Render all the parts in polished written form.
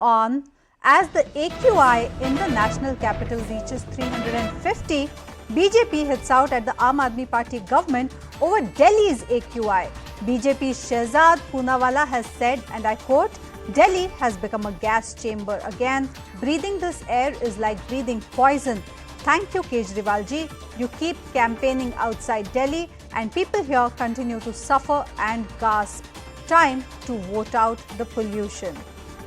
on as the AQI in the national capital reaches 350, BJP hits out at the Aam Aadmi Party government over Delhi's AQI. BJP's Shehzad Poonawalla has said, and I quote, "Delhi has become a gas chamber again. Breathing this air is like breathing poison. Thank you, Kejriwal ji. You keep campaigning outside Delhi and people here continue to suffer and gasp. Time to vote out the pollution."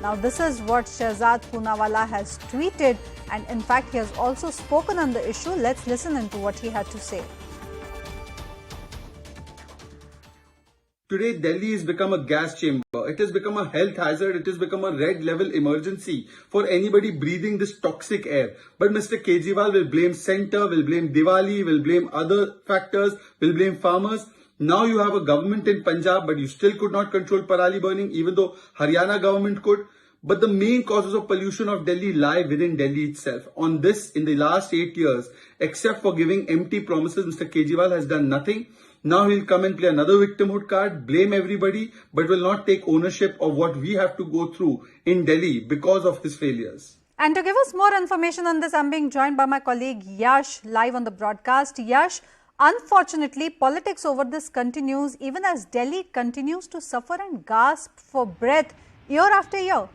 Now, this is what Shehzad Poonawalla has tweeted, and in fact, he has also spoken on the issue. Let's listen into what he had to say. Today, Delhi has become a gas chamber. It has become a health hazard. It has become a red level emergency for anybody breathing this toxic air. But Mr. Kejriwal will blame centre, will blame Diwali, will blame other factors, will blame farmers. Now you have a government in Punjab, but you still could not control parali burning, even though Haryana government could. But the main causes of pollution of Delhi lie within Delhi itself. On this, in the last 8 years, except for giving empty promises, Mr. Kejriwal has done nothing. Now he'll come and play another victimhood card, blame everybody, but will not take ownership of what we have to go through in Delhi because of his failures. And to give us more information on this, I'm being joined by my colleague Yash live on the broadcast. Yash, unfortunately, politics over this continues even as Delhi continues to suffer and gasp for breath year after year.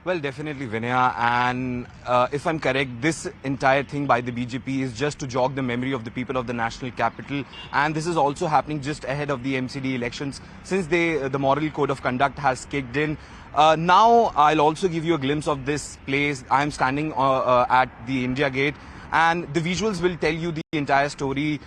Well, definitely, Vinaya, and if I'm correct, this entire thing by the BJP is just to jog the memory of the people of the national capital, and this is also happening just ahead of the MCD elections since the moral code of conduct has kicked in. Now, I'll also give you a glimpse of this place. I'm standing at the India Gate, and the visuals will tell you the entire story.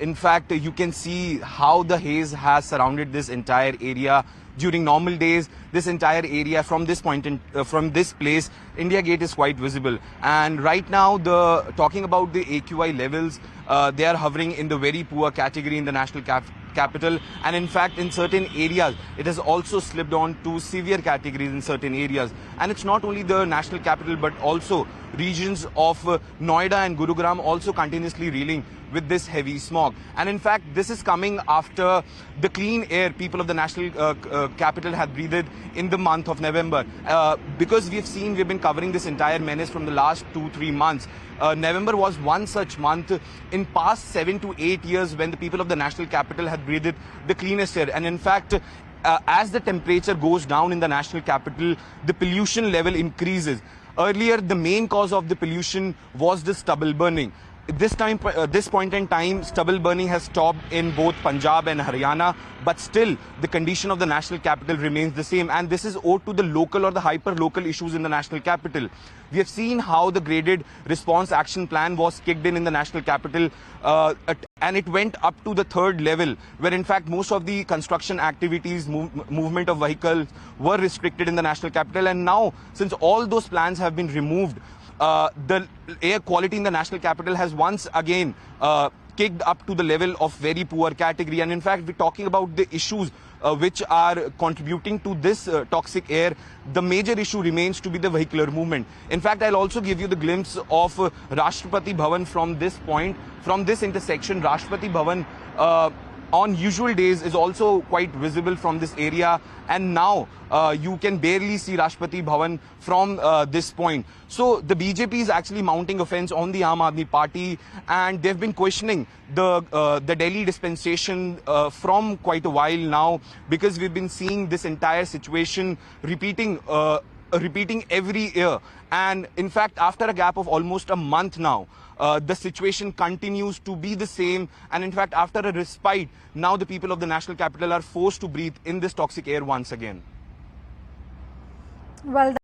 In fact, you can see how the haze has surrounded this entire area. During normal days, this entire area from this point in, from this place, India Gate is quite visible. And right now, talking about the AQI levels, they are hovering in the very poor category in the national capital. And in fact, in certain areas, it has also slipped on to severe categories in certain areas. And it's not only the national capital, but also regions of Noida and Gurugram also continuously reeling with this heavy smog. And in fact, this is coming after the clean air people of the national capital had breathed in the month of November. Because we've been covering this entire menace from the last 2-3 months. November was one such month in past 7 to 8 years when the people of the national capital had breathed the cleanest air. And in fact, as the temperature goes down in the national capital, the pollution level increases. Earlier, the main cause of the pollution was the stubble burning. This point in time, stubble burning has stopped in both Punjab and Haryana, but still the condition of the national capital remains the same, and this is owed to the local or the hyper-local issues in the national capital. We have seen how the graded response action plan was kicked in the national capital, and it went up to the 3rd level, where in fact most of the construction activities, movement of vehicles were restricted in the national capital. And now, since all those plans have been removed, the air quality in the national capital has once again kicked up to the level of very poor category. And in fact, we're talking about the issues which are contributing to this toxic air. The major issue remains to be the vehicular movement. In fact, I'll also give you the glimpse of Rashtrapati Bhavan from this point, from this intersection. Rashtrapati Bhavan on usual days is also quite visible from this area, and now you can barely see Rashtrapati Bhavan from this point. So the BJP is actually mounting offense on the Aam Aadmi Party, and they've been questioning the Delhi dispensation from quite a while now, because we've been seeing this entire situation repeating every year. And in fact, after a gap of almost a month now, the situation continues to be the same. And in fact, after a respite, now the people of the national capital are forced to breathe in this toxic air once again. Well,